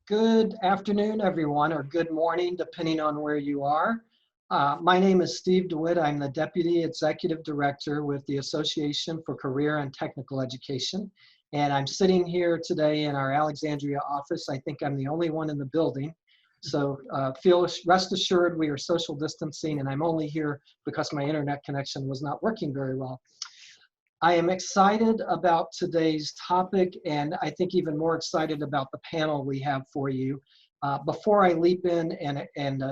Good afternoon, everyone, or good morning, depending on where you are. My name is Steve Dewitt. I'm the Deputy Executive Director with the Association for Career and Technical Education. And I'm sitting here today in our Alexandria office. I think I'm the only one in the building. So rest assured we are social distancing, and I'm only here because my internet connection was not working very well. I am excited about today's topic, and I think even more excited about the panel we have for you. Before I leap in and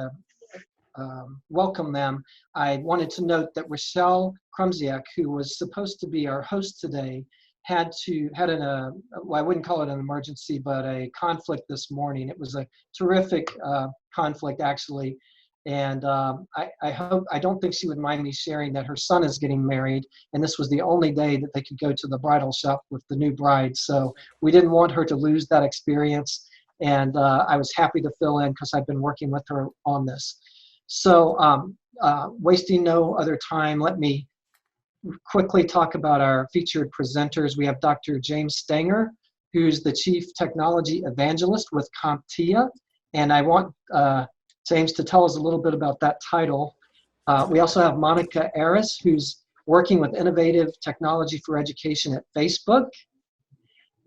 welcome them, I wanted to note that Rochelle Krumsiak, who was supposed to be our host today, had well, I wouldn't call it an emergency, but a conflict this morning. It was a terrific conflict, actually. And I don't think she would mind me sharing that her son is getting married, and this was the only day that they could go to the bridal shop with the new bride. So we didn't want her to lose that experience, and I was happy to fill in because I've been working with her on this. So wasting no other time, let me quickly talk about our featured presenters. We have Dr. James Stanger, who's the Chief Technology Evangelist with CompTIA, and I want James to tell us a little bit about that title. We also have Monica Aris, who's working with innovative technology for education at Facebook.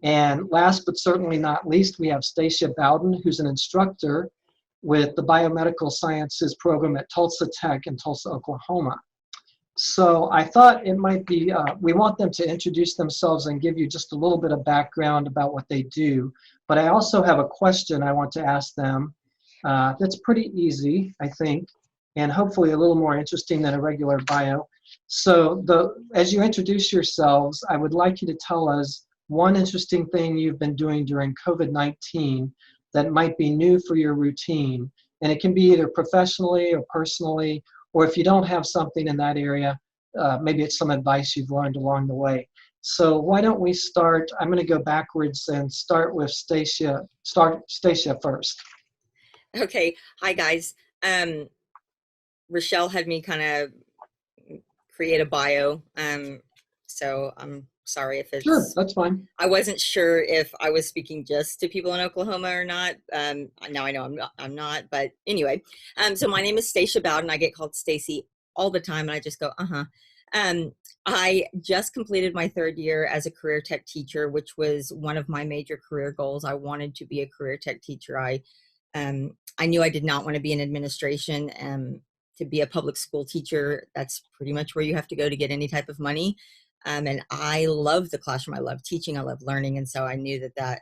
And last but certainly not least, we have Stacia Bowden, who's an instructor with the Biomedical Sciences program at Tulsa Tech in Tulsa, Oklahoma. So I thought it might be, we want them to introduce themselves and give you just a little bit of background about what they do. But I also have a question I want to ask them. That's pretty easy, I think, and hopefully a little more interesting than a regular bio. So as you introduce yourselves, I would like you to tell us one interesting thing you've been doing during COVID-19 that might be new for your routine. And it can be either professionally or personally, or if you don't have something in that area, maybe it's some advice you've learned along the way. So why don't we start, I'm going to go backwards and start with Stacia. Stacia first. Okay. Hi, guys. Rochelle had me kind of create a bio. So I'm sorry if it's... Sure, that's fine. I wasn't sure if I was speaking just to people in Oklahoma or not. Now I know I'm not, but anyway. So my name is Stacia Bowden. I get called Stacy all the time, and I just go, I just completed my third year as a career tech teacher, which was one of my major career goals. I wanted to be a career tech teacher. I knew I did not want to be in administration. To be a public school teacher, that's pretty much where you have to go to get any type of money. And I love the classroom. I love teaching. I love learning. And so I knew that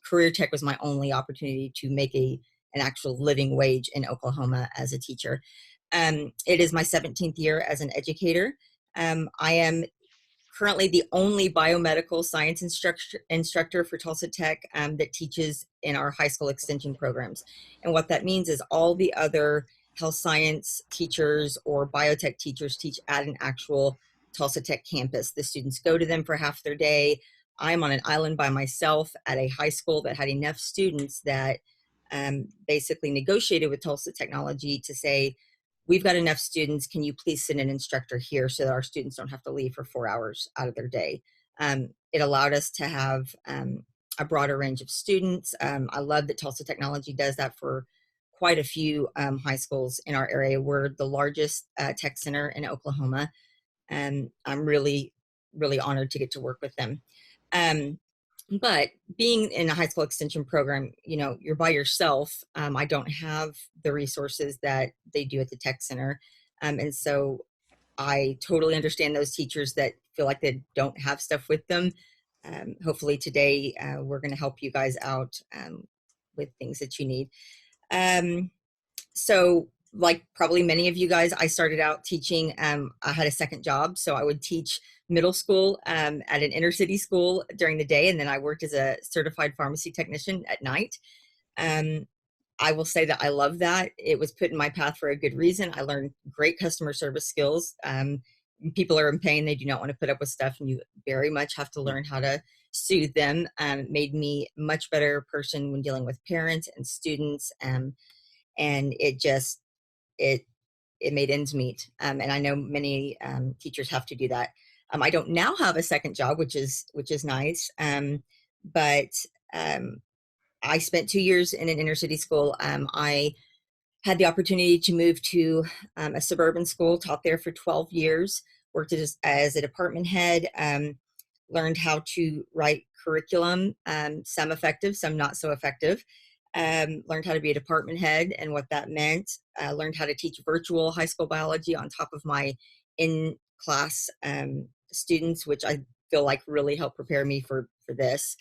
career tech was my only opportunity to make an actual living wage in Oklahoma as a teacher. It is my 17th year as an educator. I am currently the only biomedical science instructor for Tulsa Tech that teaches in our high school extension programs. And what that means is all the other health science teachers or biotech teachers teach at an actual Tulsa Tech campus. The students go to them for half their day. I'm on an island by myself at a high school that had enough students that basically negotiated with Tulsa Technology to say, we've got enough students. Can you please send an instructor here so that our students don't have to leave for 4 hours out of their day? It allowed us to have a broader range of students. I love that Tulsa Technology does that for quite a few high schools in our area. We're the largest tech center in Oklahoma, and I'm really, really honored to get to work with them. But being in a high school extension program, you're by yourself. I don't have the resources that they do at the tech center. And so I totally understand those teachers that feel like they don't have stuff with them. Hopefully today we're going to help you guys out with things that you need. So like probably many of you guys, I started out teaching. I had a second job, so I would teach middle school at an inner city school during the day, and then I worked as a certified pharmacy technician at night. I will say that I love that. It was put in my path for a good reason. I learned great customer service skills. People are in pain. They do not want to put up with stuff, and you very much have to learn how to soothe them. It made me a much better person when dealing with parents and students. And it made ends meet. And I know many teachers have to do that. I don't now have a second job, which is nice. But I spent 2 years in an inner city school. I had the opportunity to move to a suburban school, taught there for 12 years, worked as a department head, learned how to write curriculum, some effective, some not so effective, learned how to be a department head and what that meant, learned how to teach virtual high school biology on top of my in-class students, which I feel like really helped prepare me for this.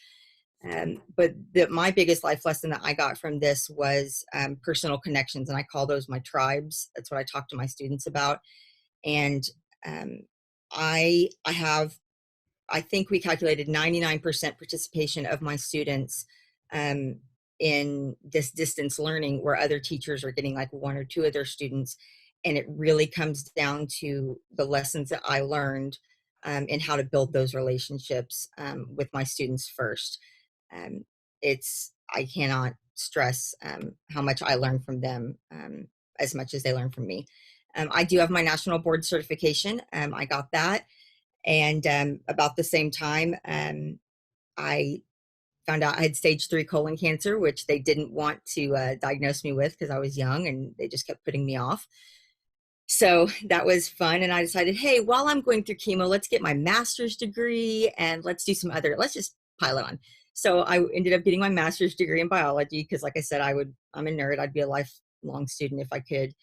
But my biggest life lesson that I got from this was personal connections, and I call those my tribes. That's what I talk to my students about. And I think we calculated 99% participation of my students in this distance learning, where other teachers are getting like 1 or 2 of their students. And it really comes down to the lessons that I learned and how to build those relationships with my students first. I cannot stress how much I learn from them as much as they learn from me. I do have my national board certification. I got that. And about the same time, I found out I had stage 3 colon cancer, which they didn't want to diagnose me with because I was young, and they just kept putting me off. So that was fun. And I decided, hey, while I'm going through chemo, let's get my master's degree and let's do let's just pile it on. So I ended up getting my master's degree in biology because, like I said, I'm a nerd. I'd be a lifelong student if I could.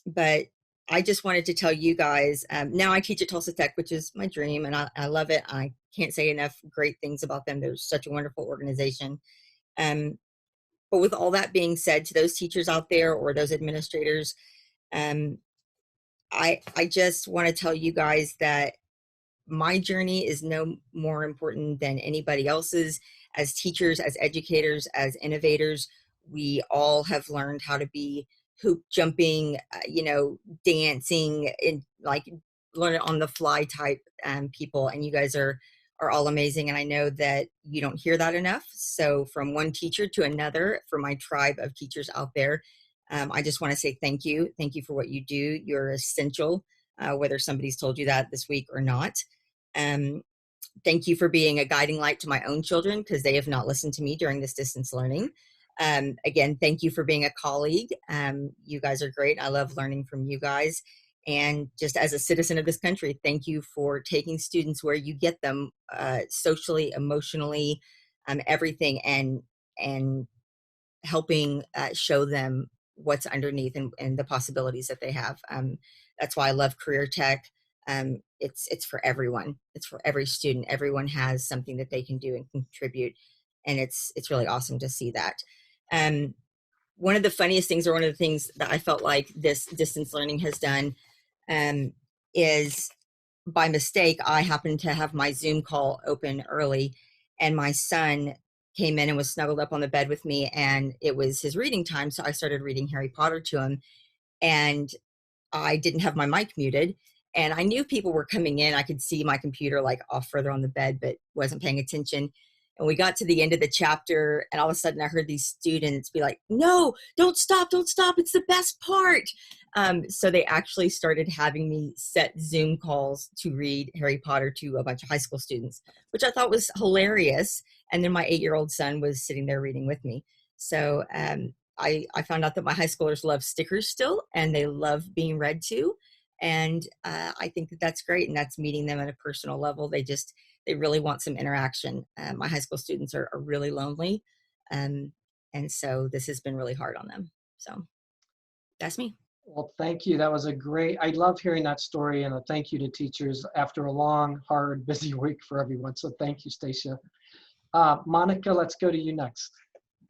But I just wanted to tell you guys, now I teach at Tulsa Tech, which is my dream, and I love it. I can't say enough great things about them. They're such a wonderful organization. But with all that being said, to those teachers out there or those administrators, I just want to tell you guys that my journey is no more important than anybody else's. As teachers, as educators, as innovators, we all have learned how to be hoop jumping, dancing, and like learn it on the fly type people. And you guys are all amazing. And I know that you don't hear that enough. So from one teacher to another, for my tribe of teachers out there, I just want to say thank you. Thank you for what you do. You're essential, whether somebody's told you that this week or not. Thank you for being a guiding light to my own children, because they have not listened to me during this distance learning. Again, thank you for being a colleague. You guys are great. I love learning from you guys. And just as a citizen of this country, thank you for taking students where you get them socially, emotionally, everything, and helping show them what's underneath and the possibilities that they have. That's why I love Career Tech. It's for everyone. It's for every student. Everyone has something that they can do and contribute. And it's really awesome to see that. One of the funniest things, or one of the things that I felt like this distance learning has done, is by mistake, I happened to have my Zoom call open early, and my son came in and was snuggled up on the bed with me, and it was his reading time. So I started reading Harry Potter to him, and I didn't have my mic muted, and I knew people were coming in. I could see my computer like off further on the bed, but wasn't paying attention. And we got to the end of the chapter, and all of a sudden I heard these students be like, no, don't stop. It's the best part. So they actually started having me set Zoom calls to read Harry Potter to a bunch of high school students, which I thought was hilarious. And then my 8-year-old son was sitting there reading with me. So I found out that my high schoolers love stickers still, and they love being read to. And I think that that's great. And that's meeting them at a personal level. They really want some interaction. My high school students are really lonely. And so this has been really hard on them. So that's me. Well, thank you. That was I love hearing that story, and a thank you to teachers after a long, hard, busy week for everyone. So thank you, Stacia. Monica, let's go to you next.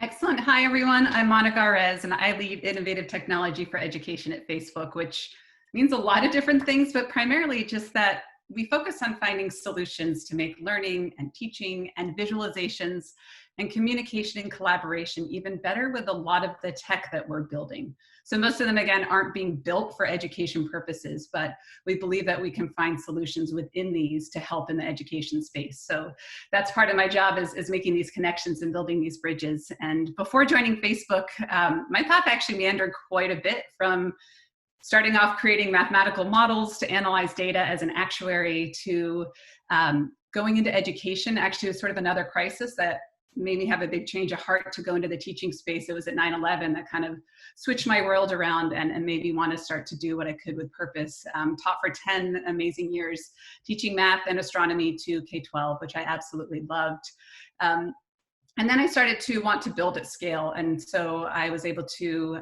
Excellent. Hi, everyone. I'm Monica Arez, and I lead innovative technology for education at Facebook, which means a lot of different things, but primarily just that we focus on finding solutions to make learning and teaching and visualizations and communication and collaboration even better with a lot of the tech that we're building. So most of them, again, aren't being built for education purposes, but we believe that we can find solutions within these to help in the education space. So that's part of my job, is making these connections and building these bridges. And before joining Facebook, my path actually meandered quite a bit, from starting off creating mathematical models to analyze data as an actuary, to going into education. Actually, it was sort of another crisis that made me have a big change of heart to go into the teaching space. It was at 9/11 that kind of switched my world around and made me want to start to do what I could with purpose. Taught for 10 amazing years, teaching math and astronomy to K-12, which I absolutely loved. And then I started to want to build at scale. And so I was able to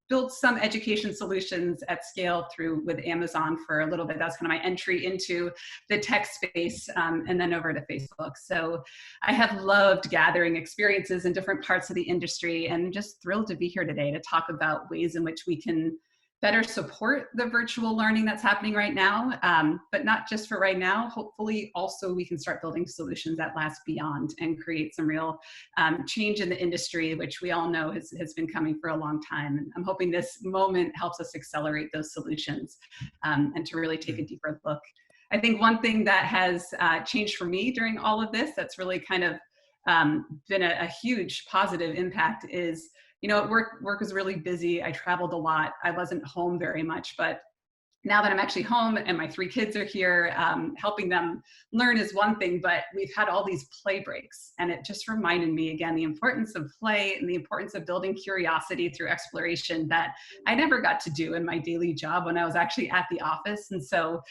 build some education solutions at scale with Amazon for a little bit. That's kind of my entry into the tech space, and then over to Facebook. So I have loved gathering experiences in different parts of the industry, and just thrilled to be here today to talk about ways in which we can better support the virtual learning that's happening right now, but not just for right now. Hopefully also we can start building solutions that last beyond and create some real change in the industry, which we all know has been coming for a long time. And I'm hoping this moment helps us accelerate those solutions, and to really take a deeper look. I think one thing that has changed for me during all of this, that's really kind of been a huge positive impact, is work was really busy. I traveled a lot. I wasn't home very much, but now that I'm actually home and my 3 kids are here, helping them learn is one thing, but we've had all these play breaks. And it just reminded me again, the importance of play and the importance of building curiosity through exploration that I never got to do in my daily job when I was actually at the office. And so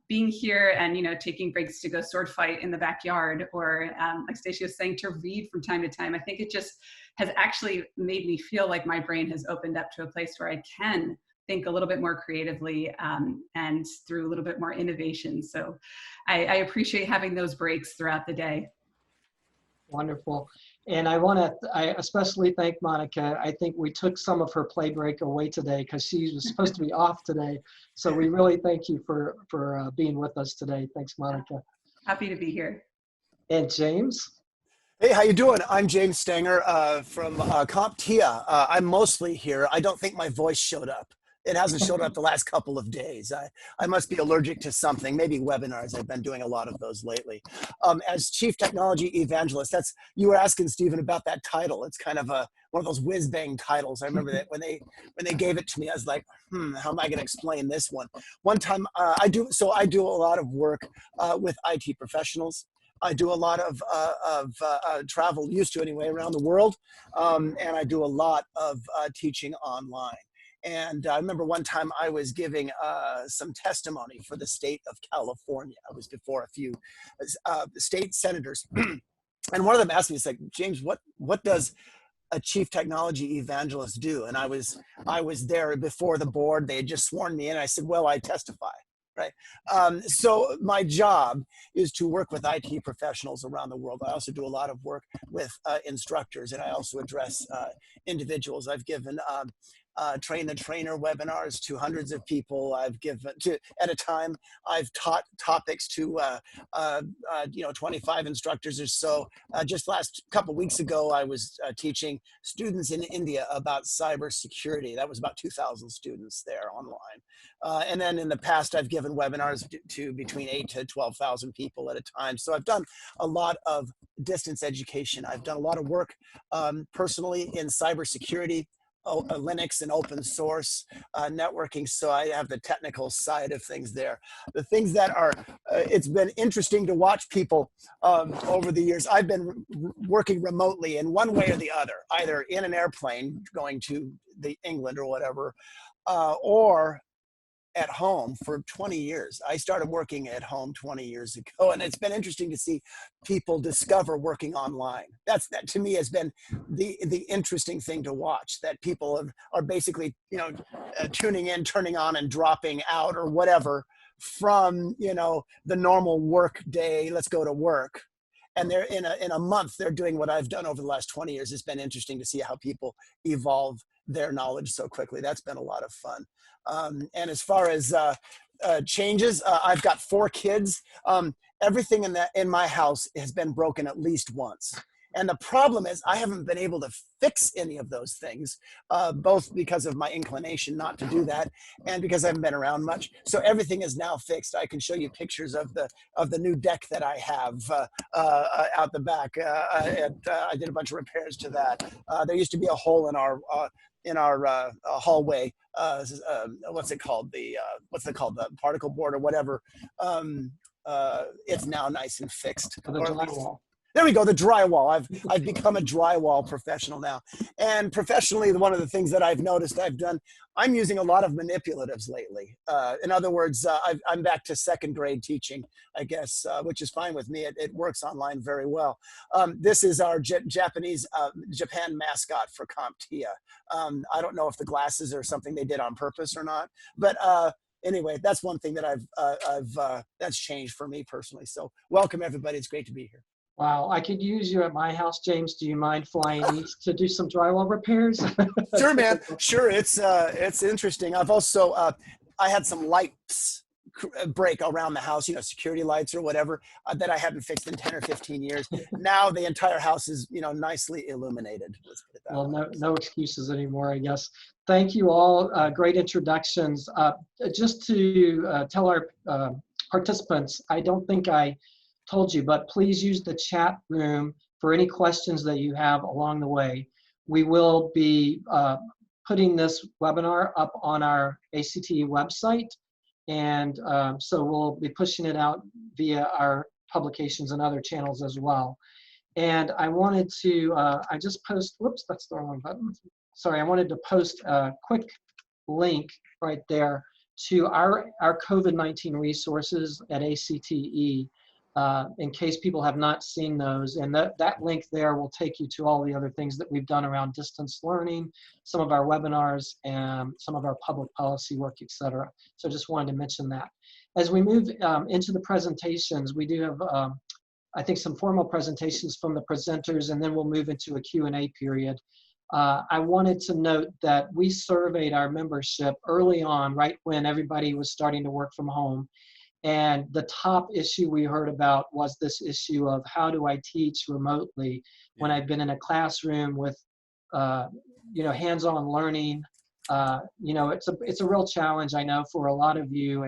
being here and, taking breaks to go sword fight in the backyard, or like Stacey was saying, to read from time to time, I think it just has actually made me feel like my brain has opened up to a place where I can think a little bit more creatively, and through a little bit more innovation. So I appreciate having those breaks throughout the day. Wonderful. And I especially thank Monica. I think we took some of her play break away today because she was supposed to be off today. So we really thank you for being with us today. Thanks, Monica. Happy to be here. And James? Hey, how you doing? I'm James Stanger from CompTIA. I'm mostly here. I don't think my voice showed up. It hasn't showed up the last couple of days. I must be allergic to something, maybe webinars. I've been doing a lot of those lately. As Chief Technology Evangelist, you were asking Stephen about that title. It's kind of one of those whiz-bang titles. I remember that when they gave it to me, I was like, how am I going to explain this one? One time, I do a lot of work with IT professionals. I do a lot of travel, used to anyway, around the world, and I do a lot of teaching online. And I remember one time I was giving some testimony for the state of California. I was before a few state senators. And one of them asked me, it's like, James, what does a chief technology evangelist do? And I was there before the board. They had just sworn me in. I said, well, I testify. Right. So my job is to work with IT professionals around the world. I also do a lot of work with instructors, and I also address individuals. I've given train the trainer webinars to hundreds of people. I've given at a time. I've taught topics to 25 instructors or so. Just last couple weeks ago, I was teaching students in India about cybersecurity. That was about 2,000 students there online. And then in the past, I've given webinars to between 8,000 to 12,000 people at a time. So I've done a lot of distance education. I've done a lot of work personally in cybersecurity, Linux and open source networking. So I have the technical side of things there. The things that are, it's been interesting to watch people over the years. I've been working remotely in one way or the other, either in an airplane going to England or whatever, or at home for 20 years. I started working at home 20 years ago, and it's been interesting to see people discover working online. That to me has been the interesting thing to watch, that people are basically, tuning in, turning on and dropping out or whatever from, the normal work day, let's go to work. And they're in a month, they're doing what I've done over the last 20 years. It's been interesting to see how people evolve their knowledge so quickly. That's been a lot of fun. And as far as changes, I've got 4 kids. Everything in my house has been broken at least once. And the problem is I haven't been able to fix any of those things, both because of my inclination not to do that and because I haven't been around much. So everything is now fixed. I can show you pictures of the new deck that I have out the back. I did a bunch of repairs to that. There used to be a hole in our hallway. What's it called? The particle board or whatever. It's now nice and fixed. For the drywall. There we go, the drywall. I've become a drywall professional now. And professionally, one of the things that I've noticed I'm using a lot of manipulatives lately. In other words, I'm back to second grade teaching, I guess, which is fine with me. It works online very well. This is our Japan mascot for CompTIA. I don't know if the glasses are something they did on purpose or not, but anyway, that's one thing that that's changed for me personally. So welcome everybody. It's great to be here. Wow, I could use you at my house, James. Do you mind flying east to do some drywall repairs? Sure, man. Sure. It's interesting. I've also, I had some lights break around the house, security lights or whatever, that I hadn't fixed in 10 or 15 years. Now the entire house is, nicely illuminated. Let's put it that way. No excuses anymore, I guess. Thank you all. Great introductions. Just to tell our participants, I don't think I told you, but please use the chat room for any questions that you have along the way. We will be putting this webinar up on our ACTE website, and so we'll be pushing it out via our publications and other channels as well. And I wanted to, I just post, whoops, that's the wrong button. Sorry, I wanted to post a quick link right there to our COVID-19 resources at ACTE. In case people have not seen those. And that link there will take you to all the other things that we've done around distance learning, some of our webinars, and some of our public policy work, et cetera. So just wanted to mention that. As we move into the presentations, we do have, I think, some formal presentations from the presenters, and then we'll move into a Q&A period. I wanted to note that we surveyed our membership early on, right when everybody was starting to work from home. And the top issue we heard about was this issue of how do I teach remotely when I've been in a classroom with, hands-on learning. It's a real challenge, I know, for a lot of you,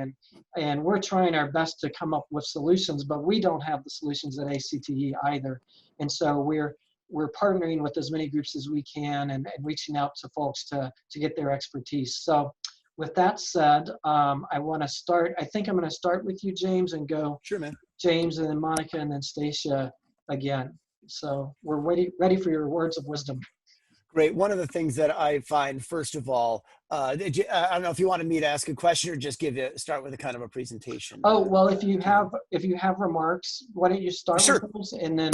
and we're trying our best to come up with solutions, but we don't have the solutions at ACTE either. And so we're partnering with as many groups as we can and reaching out to folks to get their expertise. So with that said, I want to start. I think I'm going to start with you, James, and go. Sure, man. James, and then Monica, and then Stacia again. So we're ready for your words of wisdom. Great. One of the things that I find, first of all, I don't know if you wanted me to ask a question or just start with a kind of a presentation. Oh, well, if you have remarks, why don't you start Sure. with those, and then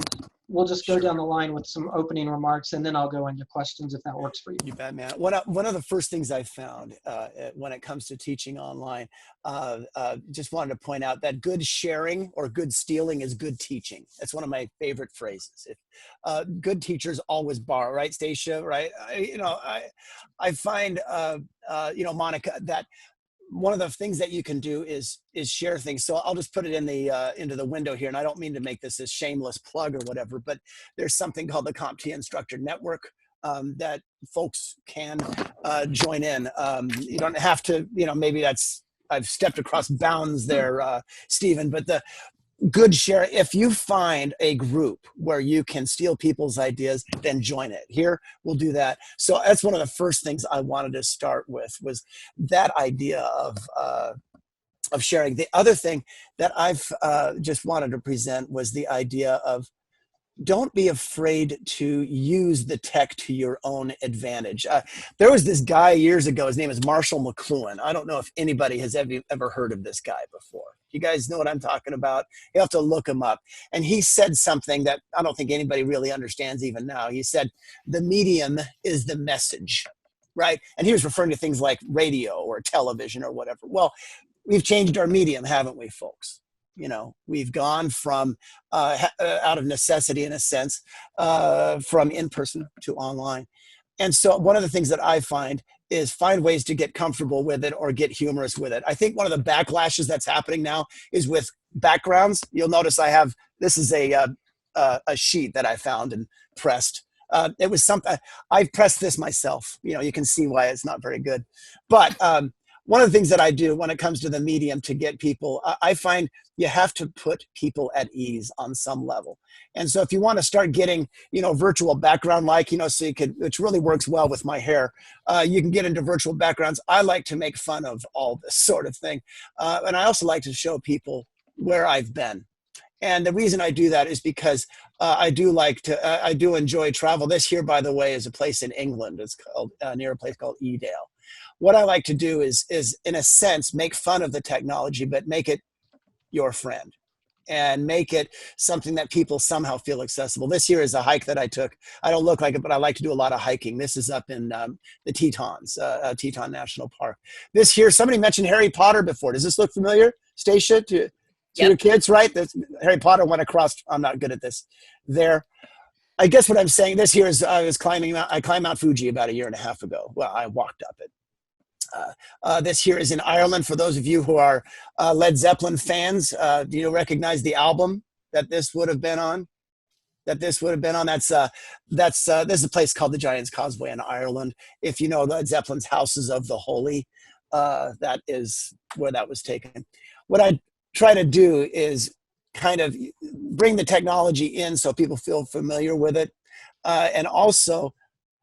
we'll just go down the line with some opening remarks, and then I'll go into questions if that works for you. You bet, man. One of the first things I found when it comes to teaching online, just wanted to point out that good sharing or good stealing is good teaching. That's one of my favorite phrases. Good teachers always borrow, right, Stacia? Right? I find, Monica, that one of the things that you can do is share things. So I'll just put it in the into the window here, and I don't mean to make this a shameless plug or whatever, but there's something called the CompTIA Instructor Network that folks can join in. You don't have to, maybe I've stepped across bounds there, Stephen, but the good share, if you find a group where you can steal people's ideas, then join it. Here, we'll do that. So that's one of the first things I wanted to start with, was that idea of sharing. The other thing that I've just wanted to present was the idea of don't be afraid to use the tech to your own advantage. There was this guy years ago, his name is Marshall McLuhan. I don't know if anybody has ever heard of this guy before. You guys know what I'm talking about? You have to look him up. And he said something that I don't think anybody really understands even now. He said, the medium is the message, right? And he was referring to things like radio or television or whatever. Well, we've changed our medium, haven't we, folks? We've gone from out of necessity, in a sense, from in-person to online. And so one of the things that I find is find ways to get comfortable with it or get humorous with it. I think one of the backlashes that's happening now is with backgrounds. You'll notice this is a sheet that I found and pressed. It was something, I pressed this myself. You can see why it's not very good. But one of the things that I do when it comes to the medium to get people, I find you have to put people at ease on some level. And so if you want to start getting, virtual background, so you could, which really works well with my hair, you can get into virtual backgrounds. I like to make fun of all this sort of thing. And I also like to show people where I've been. And the reason I do that is because I do enjoy travel. This here, by the way, is a place in England. It's called near a place called Edale. What I like to do is in a sense make fun of the technology, but make it your friend and make it something that people somehow feel accessible. This here is a hike that I took. I don't look like it, but I like to do a lot of hiking. This is up in the Tetons, Teton National Park. This here, somebody mentioned Harry Potter before. Does this look familiar, Stacia, to Yep. your kids, right? This, Harry Potter went across. I'm not good at this. There. I guess what I'm saying, this here is I climbed Mount Fuji about 1.5 years ago. Well, I walked up it. This here is in Ireland. For those of you who are Led Zeppelin fans, do you recognize the album that this would have been on? This is a place called the Giant's Causeway in Ireland. If you know Led Zeppelin's Houses of the Holy, that is where that was taken. What I try to do is kind of bring the technology in so people feel familiar with it, and also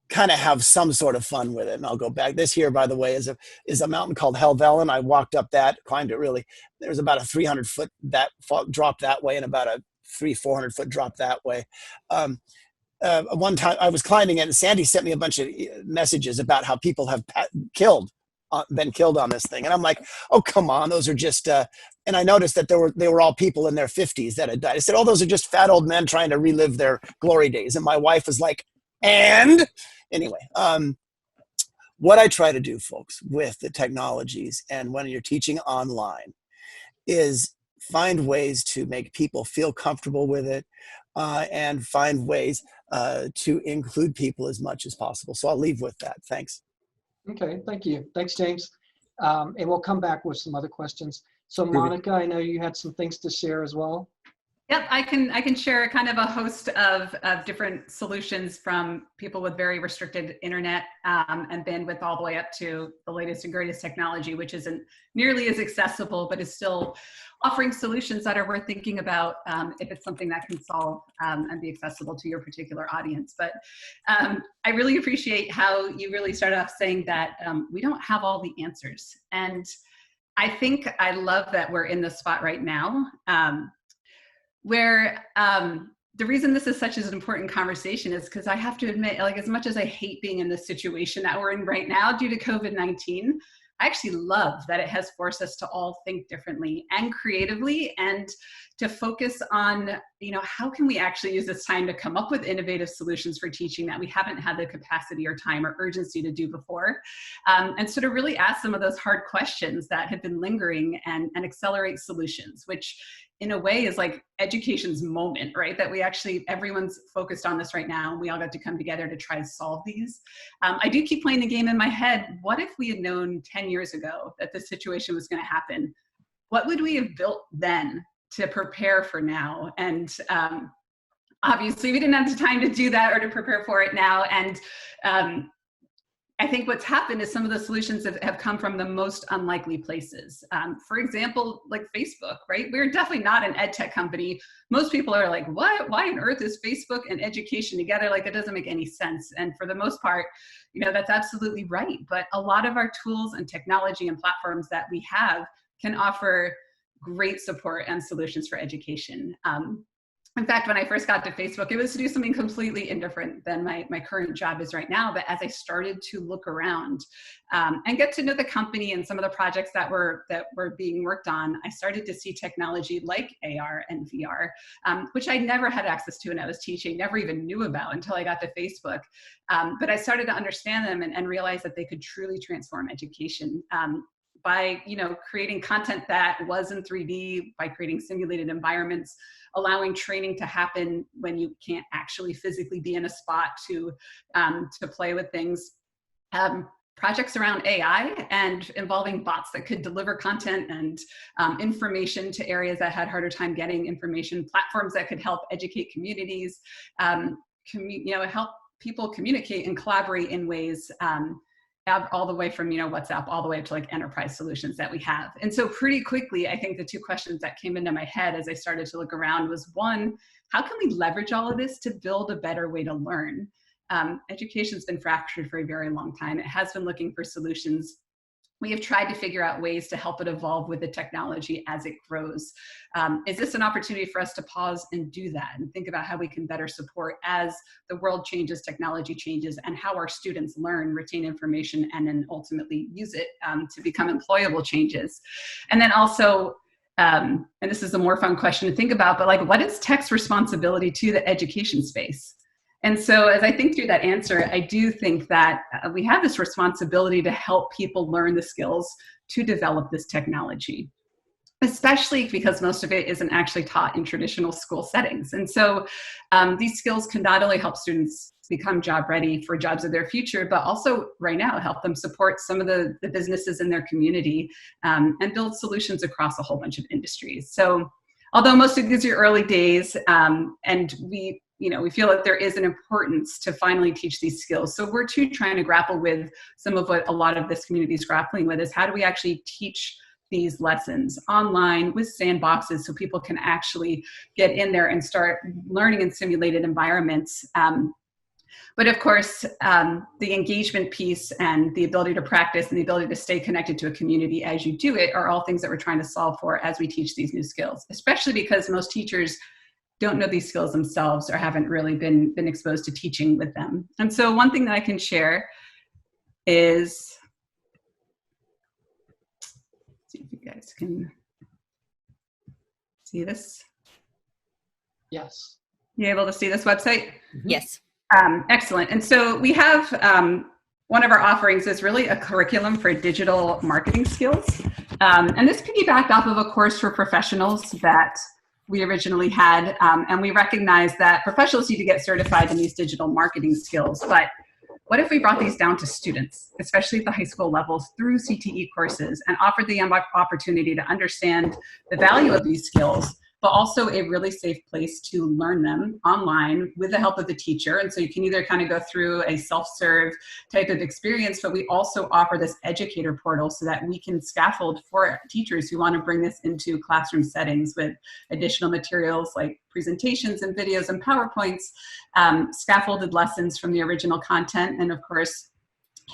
kind of have some sort of fun with it. And I'll go back. This here, by the way, is a mountain called Helvellyn. I walked up that, climbed it really. There's about a 300-foot drop that way and about a 400-foot drop that way. One time I was climbing it and Sandy sent me a bunch of messages about how people have been killed on this thing. And I'm like, oh, come on. Those are just, and I noticed that they were all people in their 50s that had died. I said, oh, those are just fat old men trying to relive their glory days. And my wife was like, and anyway, what I try to do, folks, with the technologies and when you're teaching online is find ways to make people feel comfortable with it, and find ways to include people as much as possible. So I'll leave with that. Thanks. Okay, thank you. Thanks, James. And we'll come back with some other questions. So Monica, I know you had some things to share as well. Yep, I can share kind of a host of different solutions from people with very restricted internet and bandwidth all the way up to the latest and greatest technology, which isn't nearly as accessible, but is still offering solutions that are worth thinking about if it's something that can solve and be accessible to your particular audience. But I really appreciate how you really started off saying that we don't have all the answers. And I think I love that we're in this spot right now. Where the reason this is such an important conversation is because I have to admit, like, as much as I hate being in this situation that we're in right now due to COVID-19, I actually love that it has forced us to all think differently and creatively and to focus on, how can we actually use this time to come up with innovative solutions for teaching that we haven't had the capacity or time or urgency to do before. And so to really ask some of those hard questions that have been lingering and accelerate solutions, which in a way is like education's moment, right? That everyone's focused on this right now. And we all got to come together to try to solve these. I do keep playing the game in my head. What if we had known 10 years ago that this situation was going to happen? What would we have built then to prepare for now? And obviously we didn't have the time to do that or to prepare for it now. And I think what's happened is some of the solutions have come from the most unlikely places. For example, like Facebook, right? We're definitely not an ed tech company. Most people are like, what? Why on earth is Facebook and education together? Like, it doesn't make any sense. And for the most part, that's absolutely right. But a lot of our tools and technology and platforms that we have can offer great support and solutions for education. In fact, when I first got to Facebook, it was to do something completely indifferent than my current job is right now. But as I started to look around and get to know the company and some of the projects that were being worked on, I started to see technology like AR and VR, which I never had access to when I was teaching, never even knew about until I got to Facebook. But I started to understand them and realize that they could truly transform education. By creating content that was in 3D, by creating simulated environments, allowing training to happen when you can't actually physically be in a spot to play with things. Projects around AI and involving bots that could deliver content and information to areas that had harder time getting information, platforms that could help educate communities, help people communicate and collaborate in ways all the way from WhatsApp all the way to like enterprise solutions that we have. And so pretty quickly, I think the two questions that came into my head as I started to look around was, one, how can we leverage all of this to build a better way to learn? Education's been fractured for a very long time. It has been looking for solutions we have tried to figure out ways to help it evolve with the technology as it grows. Is this an opportunity for us to pause and do that and think about how we can better support as the world changes, technology changes, and how our students learn, retain information, and then ultimately use it to become employable changes? And then also, and this is a more fun question to think about, but like, what is tech's responsibility to the education space? And so as I think through that answer, I do think that we have this responsibility to help people learn the skills to develop this technology, especially because most of it isn't actually taught in traditional school settings. And so these skills can not only help students become job ready for jobs of their future, but also right now help them support some of the businesses in their community and build solutions across a whole bunch of industries. So although most of these are early days, and we feel that there is an importance to finally teach these skills. So we're too trying to grapple with some of what a lot of this community is grappling with, is how do we actually teach these lessons online with sandboxes so people can actually get in there and start learning in simulated environments. But of course, the engagement piece and the ability to practice and the ability to stay connected to a community as you do it are all things that we're trying to solve for as we teach these new skills, especially because most teachers don't know these skills themselves or haven't really been exposed to teaching with them. And so one thing that I can share is, see if you guys can see this. Yes. You able to see this website? Yes. Excellent. And so we have, one of our offerings is really a curriculum for digital marketing skills. And this piggybacked off of a course for professionals that we originally had, and we recognize that professionals need to get certified in these digital marketing skills. But what if we brought these down to students, especially at the high school levels, through CTE courses, and offered the opportunity to understand the value of these skills, but also a really safe place to learn them online with the help of the teacher. And so you can either kind of go through a self-serve type of experience, but we also offer this Educator Portal so that we can scaffold for teachers who want to bring this into classroom settings with additional materials like presentations and videos and PowerPoints, scaffolded lessons from the original content, and of course,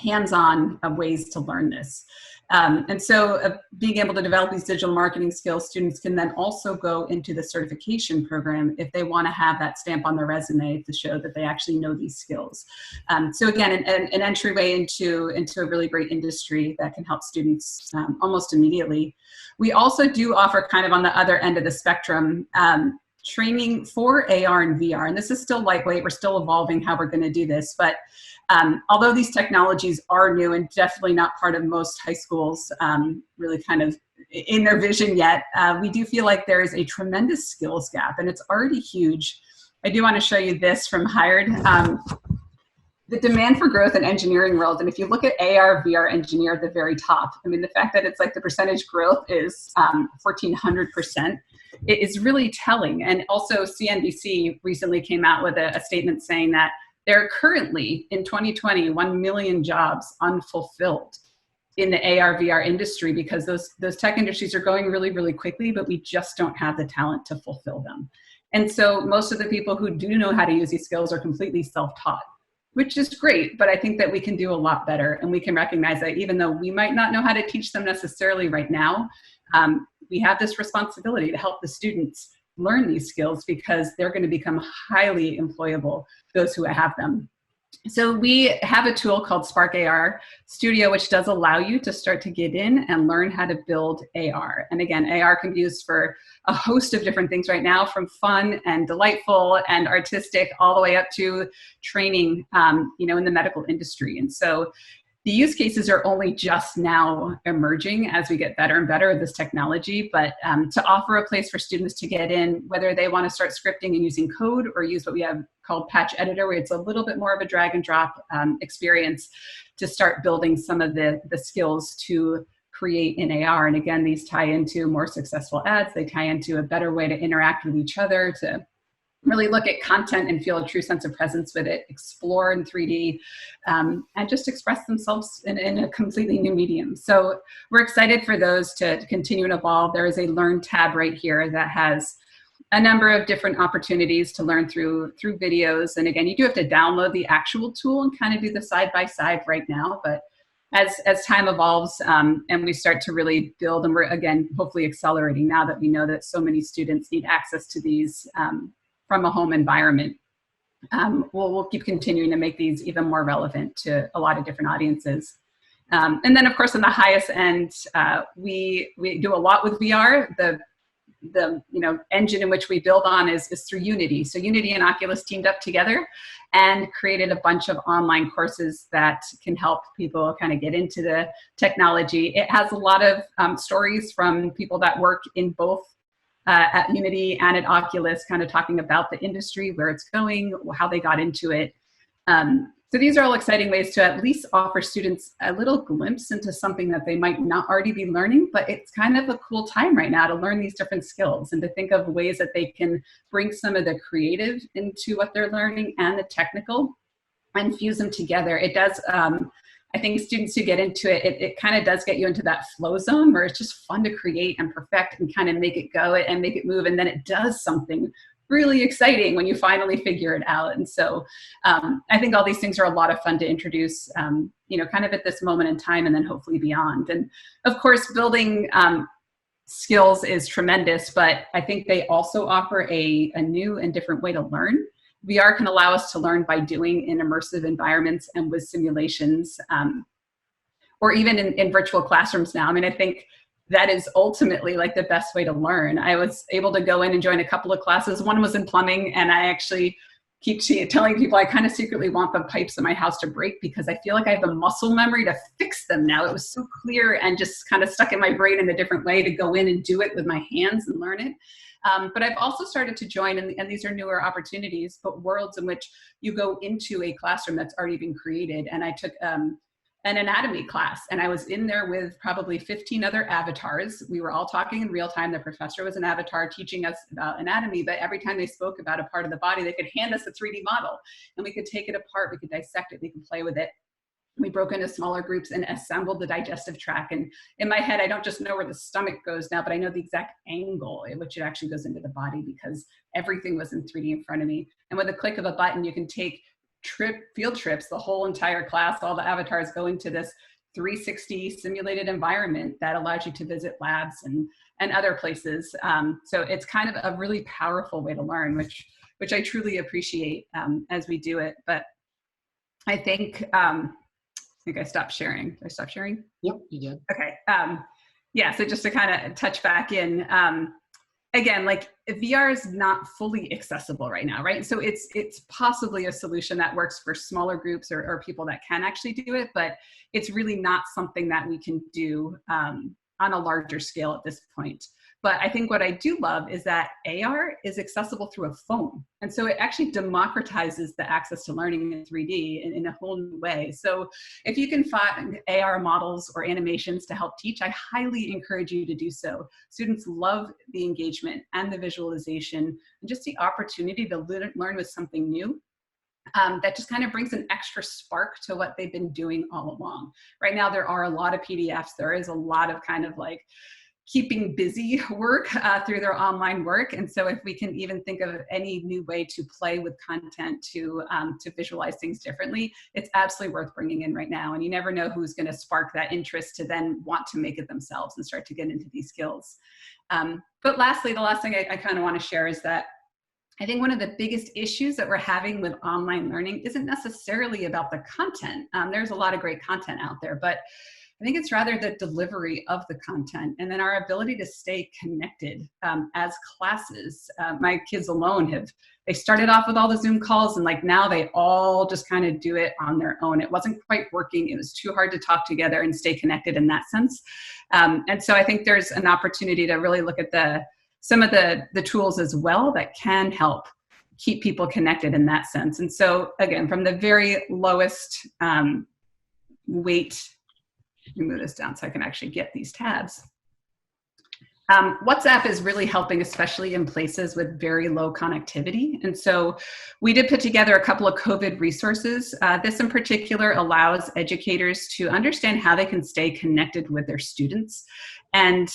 hands-on ways to learn this. And so being able to develop these digital marketing skills, students can then also go into the certification program if they want to have that stamp on their resume to show that they actually know these skills. So again, an entryway into a really great industry that can help students almost immediately. We also do offer, kind of on the other end of the spectrum, training for AR and VR. And this is still lightweight. We're still evolving how we're going to do this. But although these technologies are new and definitely not part of most high schools really kind of in their vision yet, we do feel like there is a tremendous skills gap, and it's already huge. I do want to show you this from Hired. The demand for growth in engineering world, and if you look at AR, VR engineer at the very top, I mean, the fact that it's like the percentage growth is 1,400%, it is really telling. And also CNBC recently came out with a statement saying that there are currently, in 2020, 1 million jobs unfulfilled in the AR, VR industry because those tech industries are going really, really quickly, but we just don't have the talent to fulfill them. And so most of the people who do know how to use these skills are completely self-taught, which is great, but I think that we can do a lot better, and we can recognize that even though we might not know how to teach them necessarily right now, we have this responsibility to help the students learn these skills because they're going to become highly employable, those who have them. So we have a tool called Spark AR Studio, which does allow you to start to get in and learn how to build AR. And again, AR can be used for a host of different things right now, from fun and delightful and artistic all the way up to training, in the medical industry. And so the use cases are only just now emerging as we get better and better at this technology, but to offer a place for students to get in, whether they want to start scripting and using code or use what we have called Patch Editor, where it's a little bit more of a drag and drop experience to start building some of the skills to create in AR. And again, these tie into more successful ads. They tie into a better way to interact with each other, to really look at content and feel a true sense of presence with it, explore in 3D, and just express themselves in a completely new medium. So we're excited for those to continue and evolve. There is a Learn tab right here that has a number of different opportunities to learn through videos. And again, you do have to download the actual tool and kind of do the side-by-side right now, but as time evolves and we start to really build, and we're again hopefully accelerating now that we know that so many students need access to these from a home environment, we'll keep continuing to make these even more relevant to a lot of different audiences. And then of course on the highest end, we do a lot with VR. The engine in which we build on is through Unity. So Unity and Oculus teamed up together and created a bunch of online courses that can help people kind of get into the technology. It has a lot of stories from people that work in both at Unity and at Oculus, kind of talking about the industry, where it's going, how they got into it. So these are all exciting ways to at least offer students a little glimpse into something that they might not already be learning, but it's kind of a cool time right now to learn these different skills and to think of ways that they can bring some of the creative into what they're learning and the technical and fuse them together. It does, I think students who get into it, it kind of does get you into that flow zone where it's just fun to create and perfect and kind of make it go and make it move, and then it does something really exciting when you finally figure it out. And so I think all these things are a lot of fun to introduce, kind of at this moment in time and then hopefully beyond. And of course, building skills is tremendous, but I think they also offer a new and different way to learn. VR can allow us to learn by doing in immersive environments and with simulations, or even in virtual classrooms now. I mean, I think that is ultimately like the best way to learn. I was able to go in and join a couple of classes. One was in plumbing, and I actually keep telling people I kind of secretly want the pipes in my house to break because I feel like I have the muscle memory to fix them now. It was so clear and just kind of stuck in my brain in a different way to go in and do it with my hands and learn it. But I've also started to join, and these are newer opportunities, but worlds in which you go into a classroom that's already been created. And I took an anatomy class, and I was in there with probably 15 other avatars. We were all talking in real time. The professor was an avatar teaching us about anatomy, but every time they spoke about a part of the body, they could hand us a 3D model and we could take it apart, we could dissect it, we could play with it. We broke into smaller groups and assembled the digestive tract. And in my head, I don't just know where the stomach goes now, but I know the exact angle in which it actually goes into the body because everything was in 3D in front of me. And with a click of a button, you can take field trips, the whole entire class, all the avatars go into this 360 simulated environment that allows you to visit labs and other places. So it's kind of a really powerful way to learn, which I truly appreciate as we do it. But I think I stopped sharing. Did I stop sharing? Yep, you did. Okay. Yeah, so just to kind of touch back in, again, like VR is not fully accessible right now, right? So it's possibly a solution that works for smaller groups or people that can actually do it, but it's really not something that we can do on a larger scale at this point. But I think what I do love is that AR is accessible through a phone. And so it actually democratizes the access to learning in 3D in a whole new way. So if you can find AR models or animations to help teach, I highly encourage you to do so. Students love the engagement and the visualization and just the opportunity to learn with something new. That just kind of brings an extra spark to what they've been doing all along. Right now, there are a lot of PDFs. There is a lot of kind of like keeping busy work through their online work. And so if we can even think of any new way to play with content to visualize things differently, it's absolutely worth bringing in right now. And you never know who's going to spark that interest to then want to make it themselves and start to get into these skills. But lastly, the last thing I kind of want to share is that I think one of the biggest issues that we're having with online learning isn't necessarily about the content. There's a lot of great content out there, but I think it's rather the delivery of the content and then our ability to stay connected as classes. My kids alone they started off with all the Zoom calls and like now they all just kind of do it on their own. It wasn't quite working. It was too hard to talk together and stay connected in that sense. And so I think there's an opportunity to really look at some of the tools as well that can help keep people connected in that sense. And so again, from the very lowest weight, let me move this down so I can actually get these tabs. WhatsApp is really helping, especially in places with very low connectivity. And so we did put together a couple of COVID resources. This in particular allows educators to understand how they can stay connected with their students. And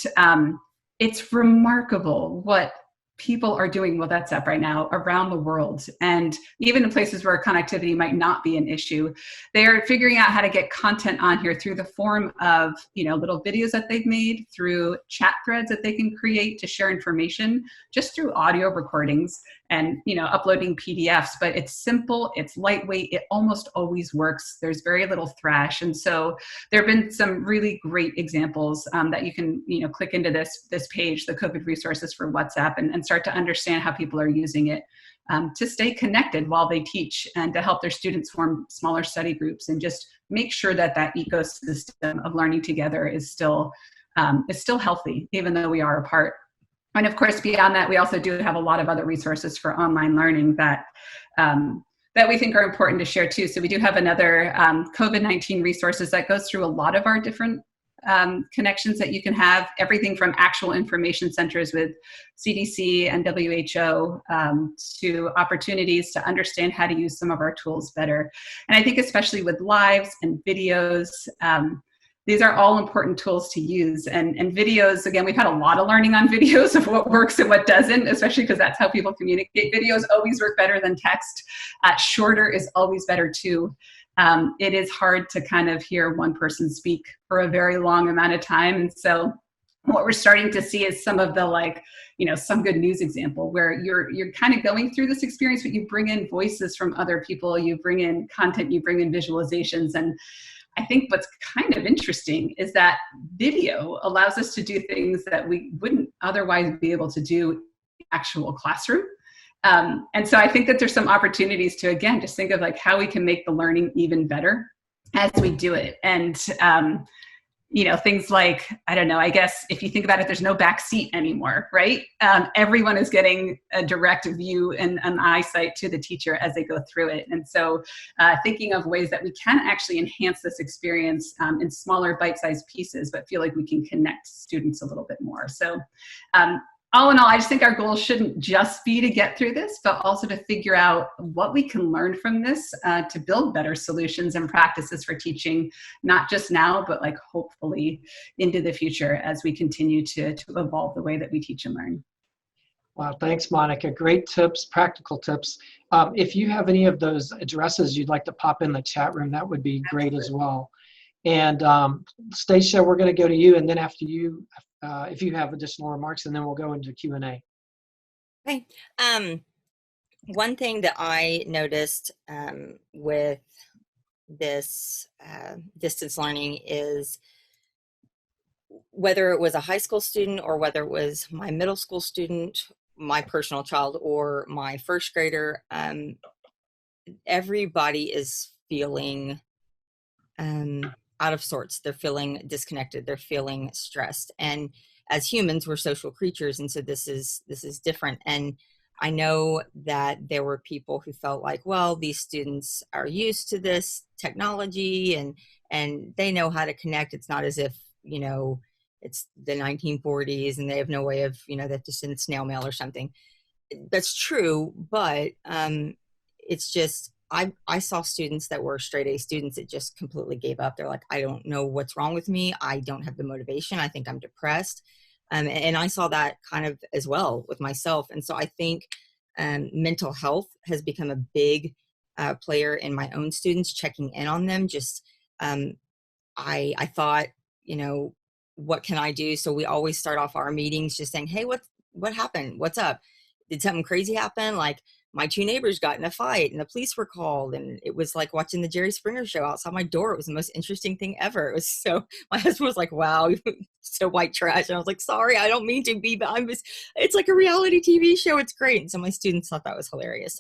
it's remarkable what people are doing WhatsApp right now around the world. And even in places where connectivity might not be an issue, they're figuring out how to get content on here through the form of, little videos that they've made, through chat threads that they can create to share information, just through audio recordings and, uploading PDFs. But it's simple, it's lightweight, it almost always works. There's very little thrash. And so there have been some really great examples that you can, click into this page, the COVID resources for WhatsApp, and start to understand how people are using it to stay connected while they teach, and to help their students form smaller study groups, and just make sure that ecosystem of learning together is still healthy, even though we are apart. And of course, beyond that, we also do have a lot of other resources for online learning that we think are important to share too. So we do have another COVID-19 resources that goes through a lot of our different connections that you can have, everything from actual information centers with CDC and WHO to opportunities to understand how to use some of our tools better. And I think especially with lives and videos, these are all important tools to use. And videos, again, we've had a lot of learning on videos of what works and what doesn't, especially because that's how people communicate. Videos always work better than text. Shorter is always better too. It is hard to kind of hear one person speak for a very long amount of time. And so what we're starting to see is some of the some good news example where you're kind of going through this experience, but you bring in voices from other people, you bring in content, you bring in visualizations. And I think what's kind of interesting is that video allows us to do things that we wouldn't otherwise be able to do in the actual classroom. And so I think that there's some opportunities to, again, just think of how we can make the learning even better as we do it. And, things like, I guess if you think about it, there's no back seat anymore, right? Everyone is getting a direct view and an eyesight to the teacher as they go through it. And so thinking of ways that we can actually enhance this experience in smaller bite-sized pieces, but feel like we can connect students a little bit more. So all in all, I just think our goal shouldn't just be to get through this, but also to figure out what we can learn from this to build better solutions and practices for teaching, not just now, but hopefully into the future as we continue to evolve the way that we teach and learn. Wow, thanks, Monica. Great tips, practical tips. If you have any of those addresses you'd like to pop in the chat room, that would be great as well. And Stacia, we're going to go to you, and then after you, if you have additional remarks, and then we'll go into Q&A. Okay. One thing that I noticed with this distance learning is whether it was a high school student or whether it was my middle school student, my personal child, or my first grader, everybody is feeling out of sorts. They're feeling disconnected. They're feeling stressed. And as humans, we're social creatures. And so this is different. And I know that there were people who felt like, well, these students are used to this technology and they know how to connect. It's not as if, it's the 1940s and they have no way of, that just in snail mail or something. That's true. But it's just, I saw students that were straight A students that just completely gave up. They're like, I don't know what's wrong with me. I don't have the motivation. I think I'm depressed. And I saw that kind of as well with myself. And so I think mental health has become a big player in my own students, checking in on them. Just, I thought, what can I do? So we always start off our meetings just saying, hey, what happened? What's up? Did something crazy happen? Like, my two neighbors got in a fight and the police were called, and it was like watching the Jerry Springer show outside my door. It was the most interesting thing ever. It was so, my husband was like, wow, so white trash. And I was like, sorry, I don't mean to be, but it's like a reality TV show. It's great. And so my students thought that was hilarious.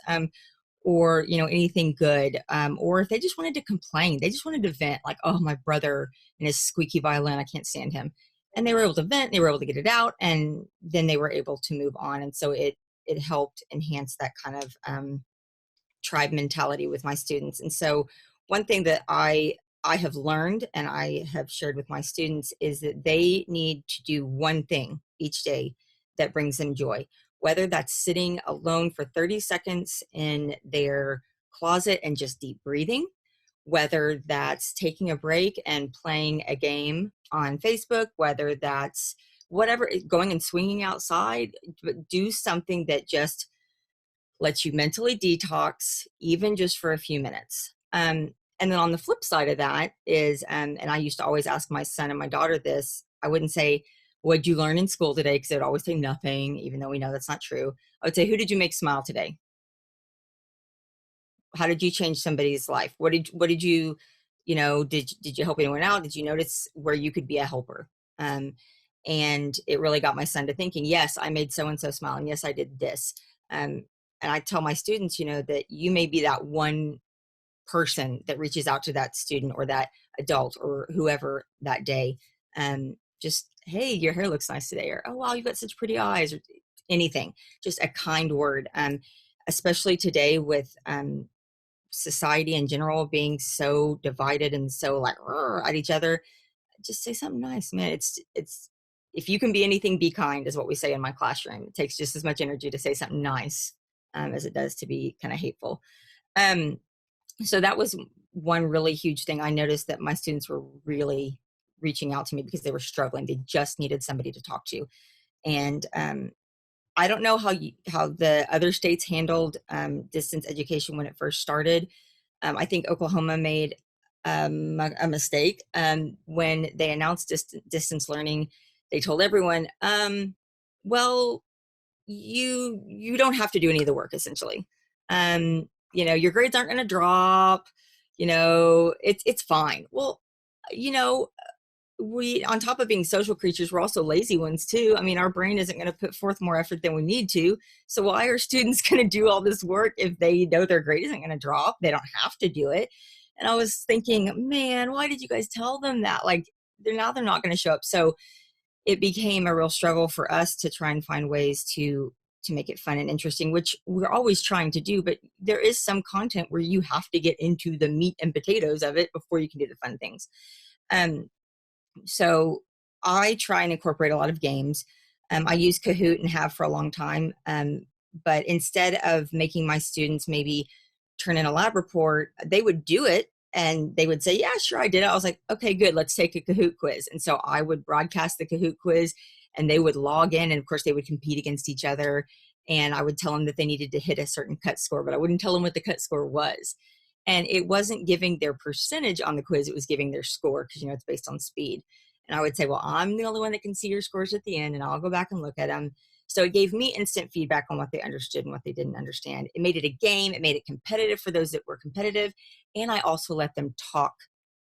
Or, anything good. Or if they just wanted to complain, they just wanted to vent, like, oh, my brother and his squeaky violin, I can't stand him. And they were able to vent, they were able to get it out, and then they were able to move on. And so it helped enhance that kind of tribe mentality with my students. And so one thing that I have learned and I have shared with my students is that they need to do one thing each day that brings them joy, whether that's sitting alone for 30 seconds in their closet and just deep breathing, whether that's taking a break and playing a game on Facebook, whether that's whatever, going and swinging outside, but do something that just lets you mentally detox, even just for a few minutes. And then on the flip side of that is, and I used to always ask my son and my daughter this, I wouldn't say, what'd you learn in school today? Because they would always say nothing, even though we know that's not true. I would say, who did you make smile today? How did you change somebody's life? What did you, did you help anyone out? Did you notice where you could be a helper? And it really got my son to thinking, yes, I made so-and-so smile. And yes, I did this. And I tell my students, that you may be that one person that reaches out to that student or that adult or whoever that day. Just, hey, your hair looks nice today, or, oh, wow, you've got such pretty eyes, or anything, just a kind word. Especially today with society in general being so divided and so like at each other, just say something nice, man. It's if you can be anything, be kind, is what we say in my classroom. It takes just as much energy to say something nice as it does to be kind of hateful. So that was one really huge thing. I noticed that my students were really reaching out to me because they were struggling. They just needed somebody to talk to. And I don't know how the other states handled distance education when it first started. I think Oklahoma made a mistake when they announced distance learning. They told everyone, well, you don't have to do any of the work, essentially. Your grades aren't going to drop, it's fine. Well, we, on top of being social creatures, we're also lazy ones too. I mean, our brain isn't going to put forth more effort than we need to. So why are students going to do all this work if they know their grade isn't going to drop? They don't have to do it. And I was thinking, man, why did you guys tell them that? Like, they're not going to show up. So it became a real struggle for us to try and find ways to make it fun and interesting, which we're always trying to do. But there is some content where you have to get into the meat and potatoes of it before you can do the fun things. So I try and incorporate a lot of games. I use Kahoot and have for a long time. But instead of making my students maybe turn in a lab report, they would do it and they would say, yeah, sure, I did it. I was like, okay, good. Let's take a Kahoot quiz. And so I would broadcast the Kahoot quiz and they would log in. And of course they would compete against each other. And I would tell them that they needed to hit a certain cut score, but I wouldn't tell them what the cut score was. And it wasn't giving their percentage on the quiz. It was giving their score because, it's based on speed. And I would say, well, I'm the only one that can see your scores at the end and I'll go back and look at them. So it gave me instant feedback on what they understood and what they didn't understand. It made it a game. It made it competitive for those that were competitive. And I also let them talk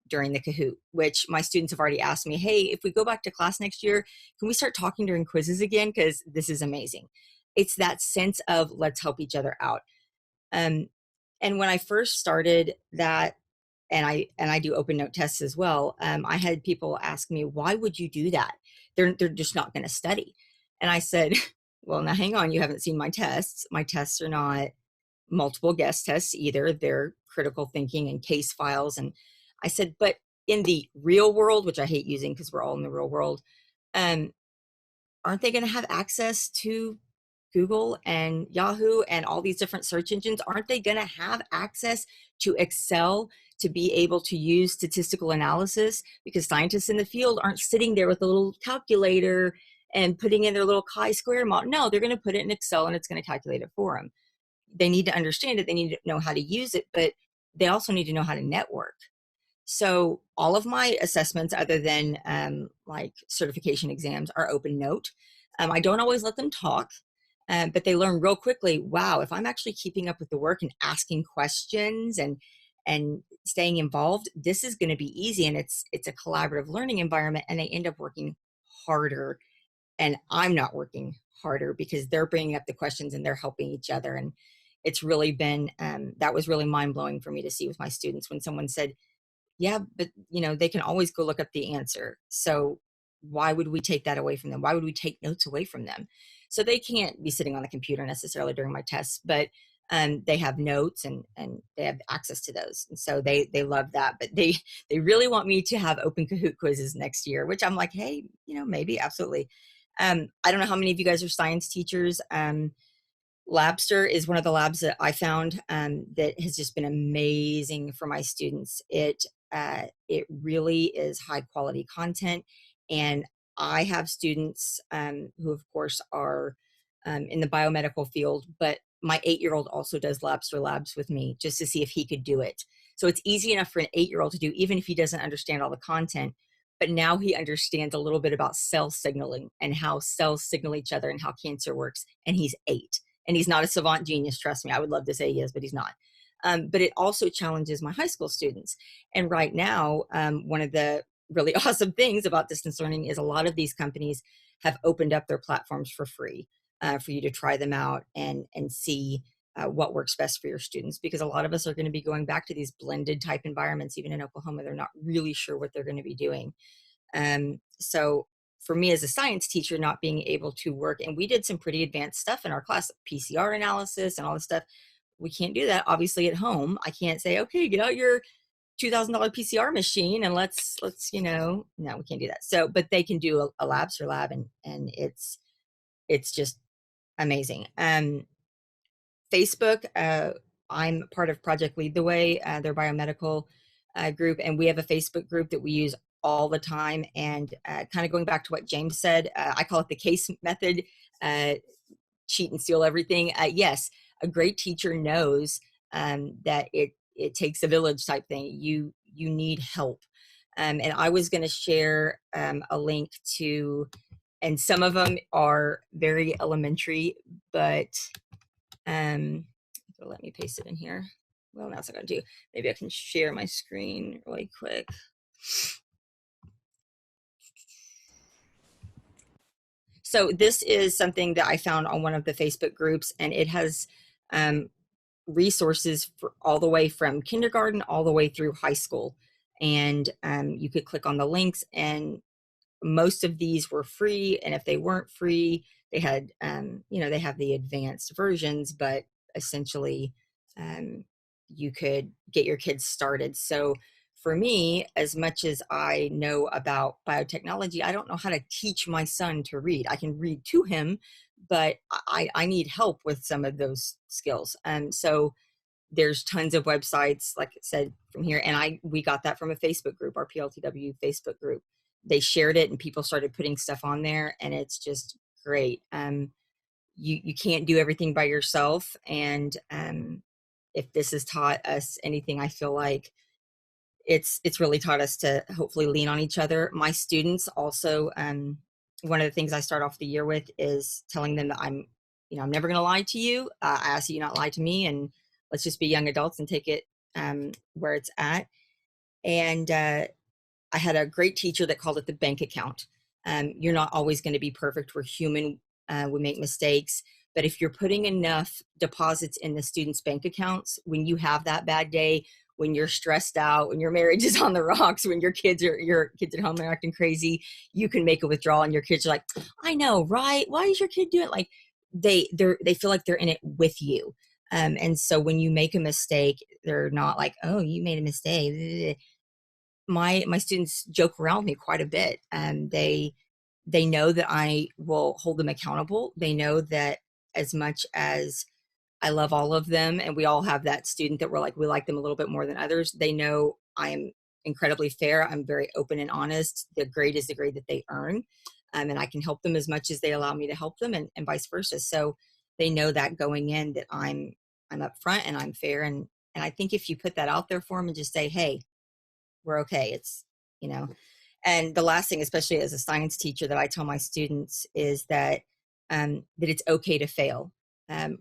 during the Kahoot, which my students have already asked me, hey, if we go back to class next year, can we start talking during quizzes again? Because this is amazing. It's that sense of let's help each other out. And when I first started that, and I do open note tests as well, I had people ask me, why would you do that? They're just not going to study. And I said, well, now hang on, you haven't seen my tests. My tests are not multiple guest tests either. They're critical thinking and case files. And I said, but in the real world, which I hate using because we're all in the real world, aren't they going to have access to Google and Yahoo and all these different search engines? Aren't they going to have access to Excel to be able to use statistical analysis? Because scientists in the field aren't sitting there with a little calculator and putting in their little chi-square model. No, they're going to put it in Excel and it's going to calculate it for them. They need to understand it. They need to know how to use it, but they also need to know how to network. So all of my assessments, other than like certification exams, are open note. I don't always let them talk. But they learn real quickly, wow, if I'm actually keeping up with the work and asking questions and staying involved, this is going to be easy. And it's a collaborative learning environment, and they end up working harder. And I'm not working harder because they're bringing up the questions and they're helping each other. And it's really been, that was really mind blowing for me to see with my students when someone said, yeah, but they can always go look up the answer. So why would we take that away from them? Why would we take notes away from them? So they can't be sitting on the computer necessarily during my tests, but they have notes and they have access to those. And so they love that, but they really want me to have open Kahoot quizzes next year, which I'm like, hey, maybe, absolutely. I don't know how many of you guys are science teachers. Labster is one of the labs that I found that has just been amazing for my students. It really is high quality content. And I have students who, of course, are in the biomedical field, but my 8-year-old also does labs with me just to see if he could do it. So it's easy enough for an 8-year-old to do, even if he doesn't understand all the content. But now he understands a little bit about cell signaling and how cells signal each other and how cancer works. And he's 8. And he's not a savant genius, trust me. I would love to say he is, but he's not. But it also challenges my high school students. And right now, one of the really awesome things about distance learning is a lot of these companies have opened up their platforms for free for you to try them out and see what works best for your students, because a lot of us are going to be going back to these blended type environments. Even in Oklahoma, they're not really sure what they're going to be doing. So for me as a science teacher, not being able to work, and we did some pretty advanced stuff in our class, PCR analysis and all this stuff. We can't do that obviously at home. I can't say, okay, get out your $2,000 PCR machine and let's, no, we can't do that. So, but they can do a labs or lab, and it's just amazing. Facebook, I'm part of Project Lead the Way, their biomedical group, and we have a Facebook group that we use all the time. And kind of going back to what James said, I call it the case method, cheat and steal everything. Yes, a great teacher knows that it takes a village type thing. You need help. And I was going to share a link to, and some of them are very elementary, but let me paste it in here. Well, now it's not going to do. Maybe I can share my screen really quick. So this is something that I found on one of the Facebook groups, and it has resources for all the way from kindergarten all the way through high school. And you could click on the links, and most of these were free. And if they weren't free, they had, they have the advanced versions, but essentially you could get your kids started. So for me, as much as I know about biotechnology, I don't know how to teach my son to read. I can read to him, but I need help with some of those skills. So there's tons of websites, like I said, from here. And we got that from a Facebook group, our PLTW Facebook group. They shared it and people started putting stuff on there, and it's just great. You can't do everything by yourself. And if this has taught us anything, I feel like it's really taught us to hopefully lean on each other. My students also, one of the things I start off the year with is telling them that I'm never going to lie to you. I ask you not lie to me, and let's just be young adults and take it where it's at. And I had a great teacher that called it the bank account. You're not always going to be perfect. We're human. We make mistakes. But if you're putting enough deposits in the students' bank accounts, when you have that bad day, when you're stressed out, when your marriage is on the rocks, when your kids at home are acting crazy, you can make a withdrawal, and your kids are like, I know, right? Why is your kid doing it? Like they feel like they're in it with you. And so when you make a mistake, they're not like, oh, you made a mistake. My students joke around with me quite a bit. They know that I will hold them accountable. They know that as much as I love all of them, and we all have that student that we like them a little bit more than others, they know I am incredibly fair. I'm very open and honest. The grade is the grade that they earn. And I can help them as much as they allow me to help them, and vice versa. So they know that going in, that I'm up front and I'm fair. And I think if you put that out there for them and just say, hey, we're okay. It's, and the last thing, especially as a science teacher, that I tell my students is that it's okay to fail.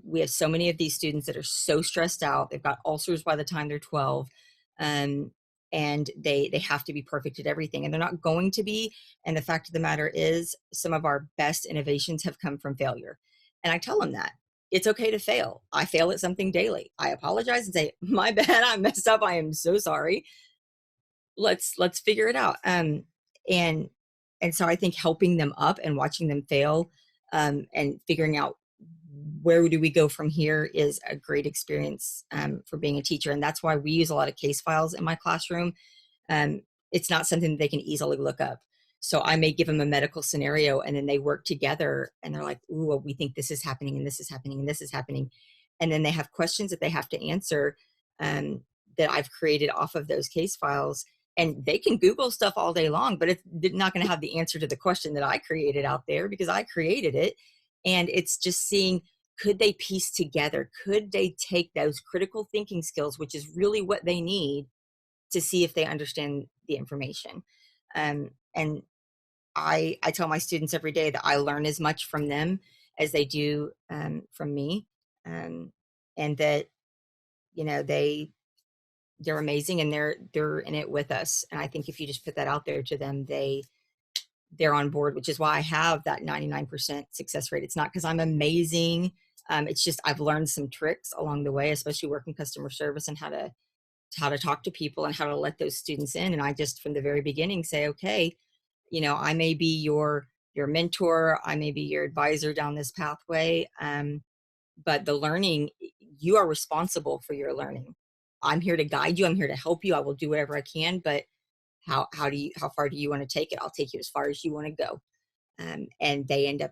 We have so many of these students that are so stressed out. They've got ulcers by the time they're 12. And they have to be perfect at everything, and they're not going to be. And the fact of the matter is, some of our best innovations have come from failure. And I tell them that it's okay to fail. I fail at something daily. I apologize and say, my bad, I messed up. I am so sorry. Let's figure it out. And so I think helping them up and watching them fail, and figuring out where do we go from here is a great experience for being a teacher. And that's why we use a lot of case files in my classroom. It's not something that they can easily look up. So I may give them a medical scenario, and then they work together, and they're like, ooh, well, we think this is happening, and this is happening, and this is happening. And then they have questions that they have to answer that I've created off of those case files. And they can Google stuff all day long, but it's not going to have the answer to the question that I created out there because I created it. And it's just seeing, could they piece together? Could they take those critical thinking skills, which is really what they need, to see if they understand the information? And I tell my students every day that I learn as much from them as they do from me, and that, you know, they're amazing and they're in it with us. And I think if you just put that out there to them, they're on board, which is why I have that 99% success rate. It's not because I'm amazing. It's just I've learned some tricks along the way, especially working customer service and how to talk to people and how to let those students in. And I just from the very beginning say, okay, you know, I may be your mentor, I may be your advisor down this pathway, but the learning, you are responsible for your learning. I'm here to guide you. I'm here to help you. I will do whatever I can, but how far do you want to take it? I'll take you as far as you want to go. And they end up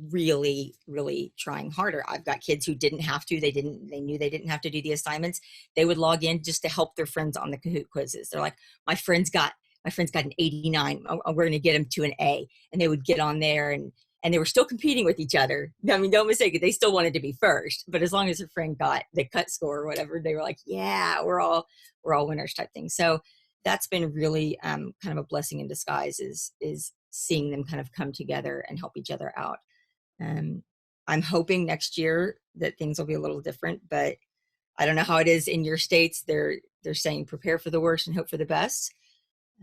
really, really trying harder. I've got kids who didn't have to, they knew they didn't have to do the assignments. They would log in just to help their friends on the Kahoot quizzes. They're like, my friend's got an 89. We're going to get him to an A. And they would get on there and they were still competing with each other. I mean, don't mistake it. They still wanted to be first, but as long as their friend got the cut score or whatever, they were like, yeah, we're all winners type thing. So that's been really kind of a blessing in disguise is seeing them kind of come together and help each other out. I'm hoping next year that things will be a little different, but I don't know how it is in your states. They're saying prepare for the worst and hope for the best.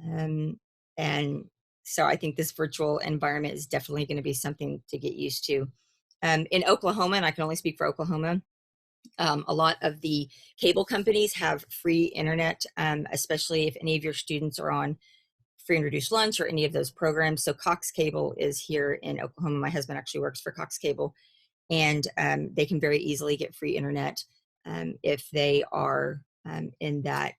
And so I think this virtual environment is definitely going to be something to get used to. In Oklahoma, and I can only speak for Oklahoma, a lot of the cable companies have free internet, especially if any of your students are on free and reduced lunch or any of those programs. So Cox Cable is here in Oklahoma. My husband actually works for Cox Cable, and they can very easily get free internet if they are in that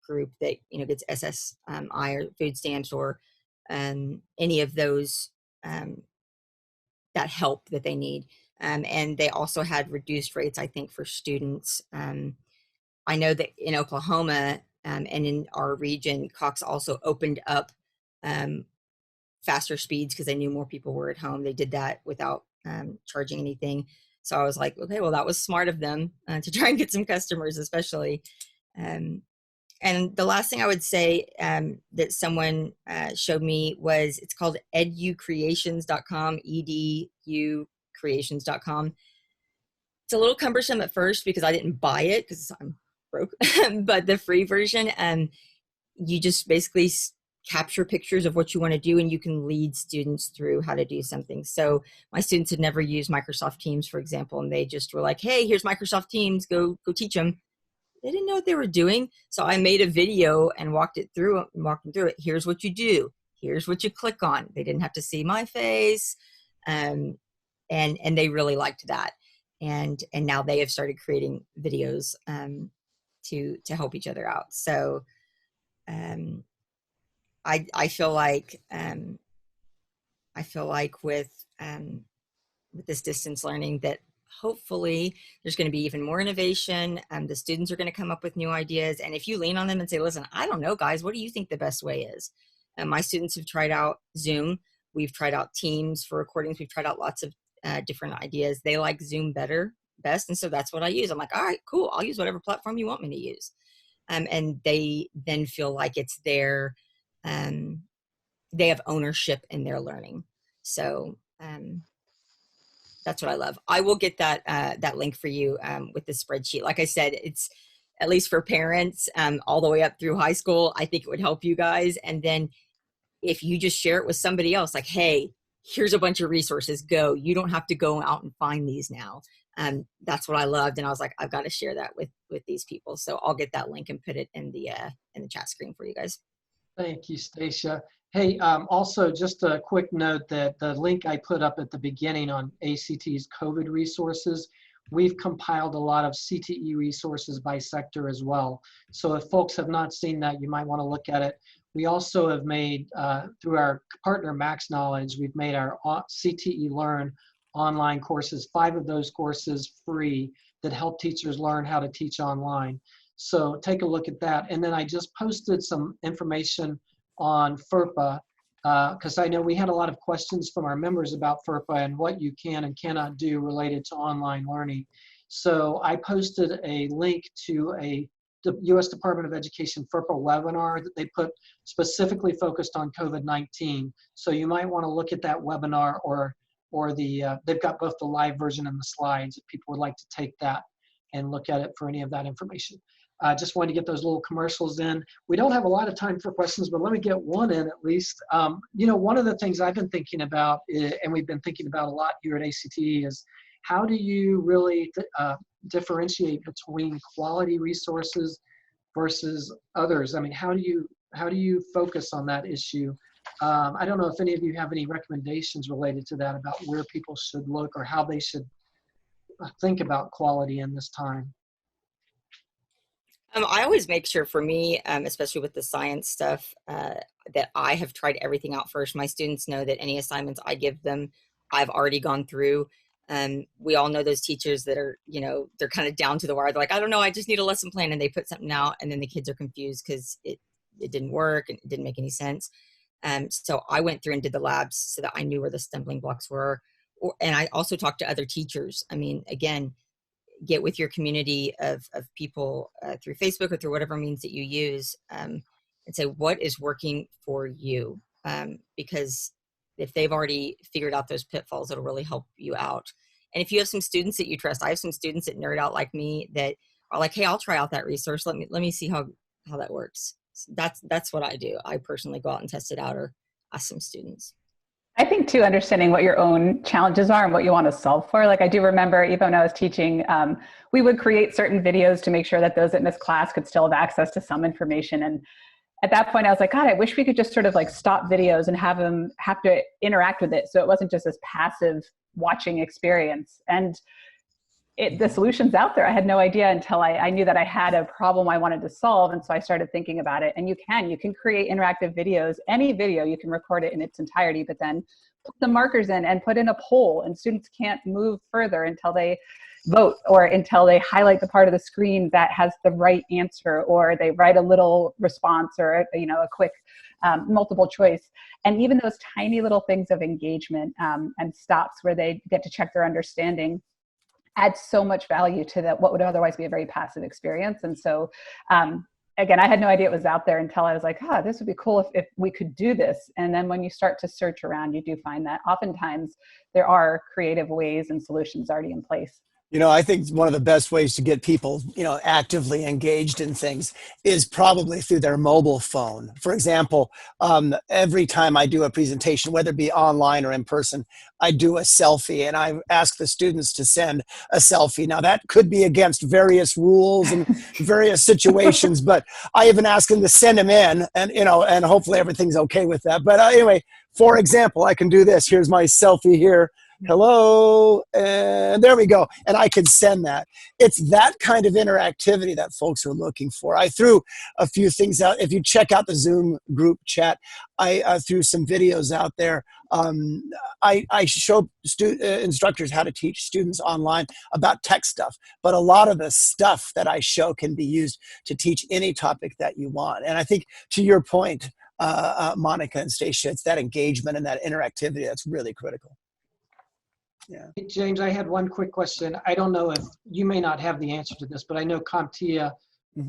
group that, you know, gets SSI or food stamps or any of those that help that they need. And they also had reduced rates, I think, for students. I know that in Oklahoma and in our region, Cox also opened up faster speeds because they knew more people were at home. They did that without charging anything. So I was like, okay, well, that was smart of them to try and get some customers, especially. And the last thing I would say that someone showed me was, it's called educreations.com, educreations.com. It's a little cumbersome at first because I didn't buy it because I'm broke, but the free version, you just basically capture pictures of what you want to do and you can lead students through how to do something. So my students had never used Microsoft Teams, for example, and they just were like, hey, here's Microsoft Teams, go teach them. They didn't know what they were doing. So I made a video and walked them through it. Here's what you do. Here's what you click on. They didn't have to see my face. And they really liked that. And now they have started creating videos to help each other out. So I feel like with this distance learning that hopefully there's going to be even more innovation. The students are going to come up with new ideas. And if you lean on them and say, listen, I don't know, guys, what do you think the best way is? My students have tried out Zoom. We've tried out Teams for recordings. We've tried out lots of different ideas. They like Zoom best. And so that's what I use. I'm like, all right, cool. I'll use whatever platform you want me to use. And they then feel like it's their, they have ownership in their learning. So that's what I love. I will get that link for you with the spreadsheet. Like I said, it's at least for parents all the way up through high school. I think it would help you guys. And then if you just share it with somebody else, like, hey, here's a bunch of resources, go. You don't have to go out and find these now. That's what I loved. And I was like, I've got to share that with these people. So I'll get that link and put it in the chat screen for you guys. Thank you, Stacia. Hey, also just a quick note that the link I put up at the beginning on ACTE's COVID resources, we've compiled a lot of CTE resources by sector as well. So if folks have not seen that, you might want to look at it. We also have made, through our partner Max Knowledge, we've made our CTE Learn online courses, 5 of those courses free that help teachers learn how to teach online. So take a look at that. And then I just posted some information on FERPA, because I know we had a lot of questions from our members about FERPA and what you can and cannot do related to online learning. So I posted a link to the U.S. Department of Education FERPA webinar that they put specifically focused on COVID-19. So you might want to look at that webinar, or they've got both the live version and the slides if people would like to take that and look at it for any of that information. Just wanted to get those little commercials in. We don't have a lot of time for questions, but let me get one in at least. You know, one of the things I've been thinking about, and we've been thinking about a lot here at ACTE, is how do you really differentiate between quality resources versus others? I mean, how do you focus on that issue? I don't know if any of you have any recommendations related to that about where people should look or how they should think about quality in this time. I always make sure, for me, especially with the science stuff, that I have tried everything out first. My students know that any assignments I give them, I've already gone through. We all know those teachers that are, you know, they're kind of down to the wire. They're like, I don't know, I just need a lesson plan. And they put something out, and then the kids are confused because it didn't work and it didn't make any sense. So I went through and did the labs so that I knew where the stumbling blocks were. And I also talked to other teachers. I mean, again, get with your community of people through Facebook or through whatever means that you use, and say, what is working for you? Because if they've already figured out those pitfalls, it'll really help you out. And if you have some students that you trust, I have some students that nerd out like me that are like, hey, I'll try out that resource. Let me see how that works. So that's what I do. I personally go out and test it out or ask some students. I think too, understanding what your own challenges are and what you want to solve for. Like I do remember, even when I was teaching, we would create certain videos to make sure that those that missed class could still have access to some information. And at that point I was like, God, I wish we could just sort of like stop videos and have them have to interact with it. So it wasn't just this passive watching experience. And the solution's out there. I had no idea until I knew that I had a problem I wanted to solve. And so I started thinking about it. And you can create interactive videos. Any video, you can record it in its entirety, but then put the markers in and put in a poll, and students can't move further until they vote or until they highlight the part of the screen that has the right answer, or they write a little response or a quick multiple choice. And even those tiny little things of engagement and stops where they get to check their understanding adds so much value to that what would otherwise be a very passive experience. And so again, I had no idea it was out there until I was like, this would be cool if we could do this. And then when you start to search around, you do find that oftentimes there are creative ways and solutions already in place. You know, I think one of the best ways to get people, actively engaged in things is probably through their mobile phone. For example, every time I do a presentation, whether it be online or in person, I do a selfie and I ask the students to send a selfie. Now that could be against various rules and various situations, but I even ask them to send them in, and hopefully everything's okay with that. But anyway, for example, I can do this. Here's my selfie here. Hello, and there we go. And I can send that. It's that kind of interactivity that folks are looking for. I threw a few things out. If you check out the Zoom group chat, I threw some videos out there. I show instructors how to teach students online about tech stuff, but a lot of the stuff that I show can be used to teach any topic that you want. And I think, to your point, Monica and Stacia, it's that engagement and that interactivity that's really critical. Yeah. Hey, James, I had one quick question. I don't know if you may not have the answer to this, but I know CompTIA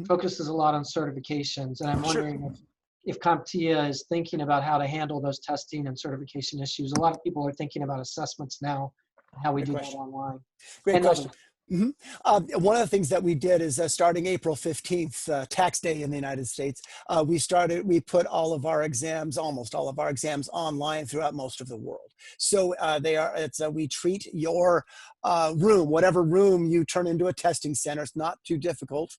focuses a lot on certifications, and I'm wondering if CompTIA is thinking about how to handle those testing and certification issues. A lot of people are thinking about assessments now, and how we do that online. Great question. One of the things that we did is starting April 15th, tax day in the United States, we put all of our exams, almost all of our exams, online throughout most of the world. So we treat your room, whatever room you turn into a testing center. It's not too difficult.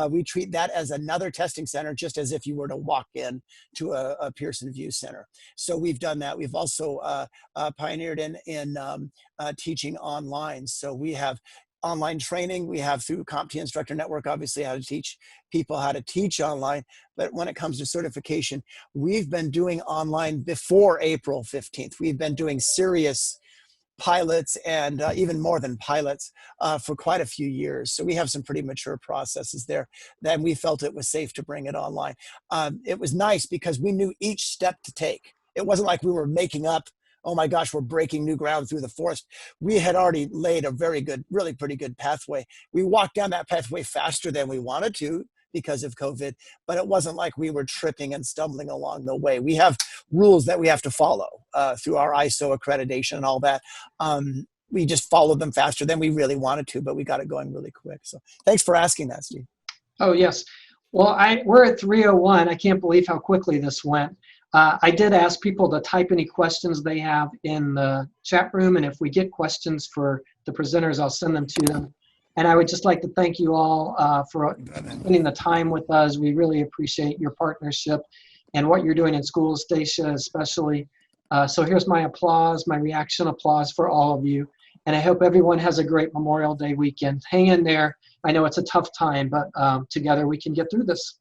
We treat that as another testing center, just as if you were to walk in to a Pearson View Center. So we've done that. We've also pioneered in teaching online. So we have online training. We have through CompTIA Instructor Network, obviously, how to teach people how to teach online. But when it comes to certification, we've been doing online before April 15th. We've been doing serious pilots and even more than pilots for quite a few years. So we have some pretty mature processes there. Then we felt it was safe to bring it online. It was nice because we knew each step to take. It wasn't like we were making up, oh my gosh, we're breaking new ground through the forest. We had already laid a very good, really pretty good pathway. We walked down that pathway faster than we wanted to because of COVID, but it wasn't like we were tripping and stumbling along the way. We have rules that we have to follow through our ISO accreditation and all that. We just followed them faster than we really wanted to, but we got it going really quick. So thanks for asking that, Steve. Oh, yes. Well, we're at 3:01. I can't believe how quickly this went. I did ask people to type any questions they have in the chat room, and if we get questions for the presenters, I'll send them to them. And I would just like to thank you all for spending the time with us. We really appreciate your partnership and what you're doing in schools, Stacia, especially. So here's my applause, my reaction applause for all of you. And I hope everyone has a great Memorial Day weekend. Hang in there. I know it's a tough time, but together we can get through this.